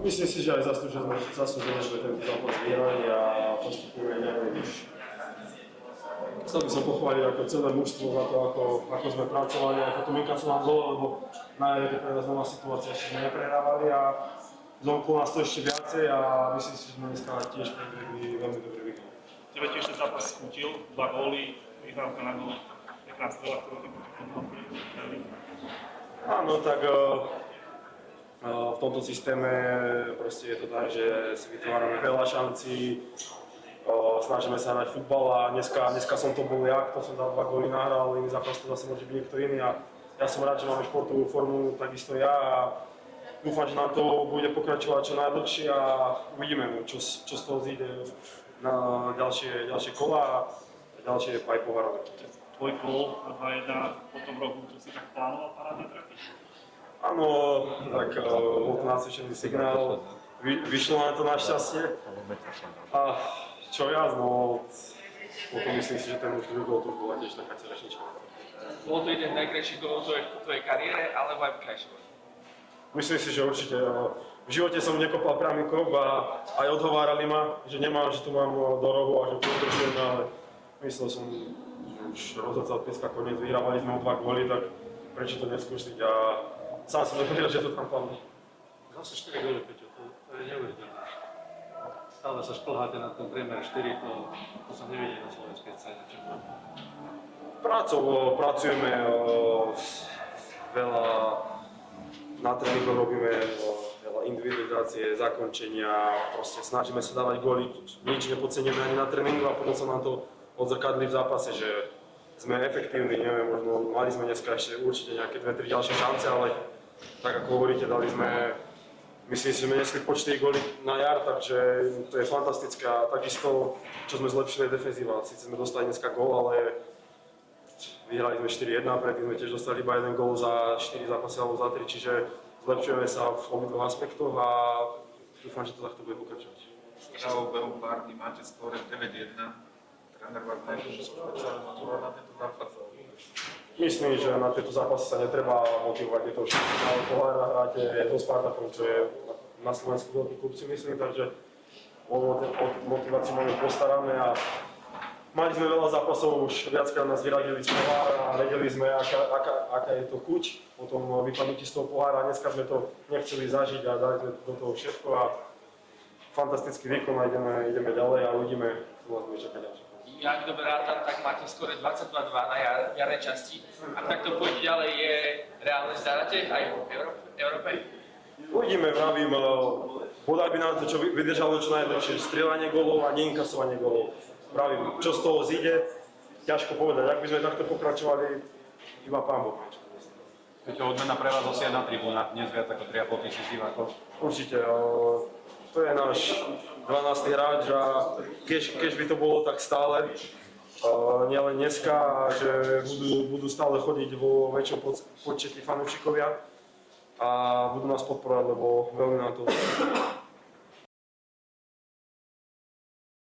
Myslím si, že aj zaslúžene sme ten zápas vyhrali a postupujeme ďalej. Chcel by som pochváliť ako celé mužstvo za to, ako sme pracovali, ako to Minkaco nám bolo, lebo na je to pre nás nová situácia, ešte sme neprehrávali a zvonku nás to ešte viacej a myslím si, že sme dneska tiež predvedli veľmi dobrý výkon. Tebe tiež ten zápas skútil, 2 góly, vyhrávka na gól, pekná strela, ktorú ty podľa. Áno, tak v tomto systéme proste je to tak, že si vytvárame veľa šancí, snažíme sa hrať futbal a dneska som to bol ja, kto som dal 2 góly nahral, iný zápas to zase môže byť niekto iný a ja som rád, že máme športovú formu, takisto ja a dúfam, že nám to bude pokračovať čo najdlhšie a uvidíme, čo z toho zíde na ďalšie kola a ďalšie aj pohárové. Tvoj gól 2-1 po tom rohu, to si tak plánoval parádne trafiť? Áno, tak bol to nacvičený signál, vyšlo na to našťastie. A čo viac, no potom myslím si, že ten druhý gól tu bola tiež taká cerešnička. Bol to jeden z najkrajších gólov v tvojej kariére, alebo aj krajší gól? Myslím si, že určite. V živote som nekopal priamy kop a aj odhovárali ma, že nemám, že tu mám do rohu a že tu udržujem, ale myslel som, že už rozhodca od pieska koniec, vyhrávali sme o 2 góly, tak prečo to neskúsiť a sám som nevedel, že to tam padlo. Zase 4 góly, Peťo, to je neuveriteľné. Stále sa šplháte na ten priemer 4, to sa nevidí na slovenskej scéne. Pracujeme veľa, na tréningoch robíme veľa individualizácie, zakončenia, proste snažíme sa dávať góly, nič nepodceňujeme ani na tréningu a potom sa nám to odzrkadlí v zápase, že sme efektívni, neviem, možno mali sme dneska ešte určite nejaké 2-3 ďalšie šance, ale tak ako hovoríte, dali sme, myslím si, že sme nesli počty góly na jar, takže to je fantastické a takisto, čo sme zlepšili je defenzíva. Sice sme dostali dneska gól, ale vyhrali sme 4-1, predtým sme tiež dostali iba 1 gól za 4 zápasy alebo za 3, čiže zlepšujeme sa v obidvoch aspektoch a dúfam, že to takto bude pokračovať. Za obehu pár dní máte skóre 9-1. Tréner vás najlepšie motivoval na tento zápas. Myslím, že na tieto zápasy sa netreba motivovať, je to všetko na pohára hráte so Spartakom, čo je na Slovensku veľký klub si myslím, takže o motiváciu máme postarané a mali sme veľa zápasov, už viackrát nás vyradili z pohára a vedeli sme, aká je to chuť po tom vypadnutí z toho pohára. Dneska sme to nechceli zažiť a dali sme do toho všetko a fantastický výkon a ideme ďalej a uvidíme, čo nás bude čakať ďalšie. Ja dobre rátam, tak máte skore 22-2 na jarnej časti. Ak takto pôjde ďalej, je reálne zdárate aj v Európe? Uvidíme, vravím, podaj by nám to, čo vydržalo čo najdlhšie, strieľanie gólov a neinkasovanie gólov. Vravím, čo z toho zíde, ťažko povedať, ak by sme takto pokračovali, iba Pán Boh. Peťo, odmena pre vás asi aj na tribúnach, dnes viac ako 3,5 tisíc divákov. Určite, to je náš 12. hráč a keď by to bolo tak stále, nielen dneska, že budú stále chodiť vo väčšom počte fanúšikovia a budú nás podporovať, lebo veľmi nám to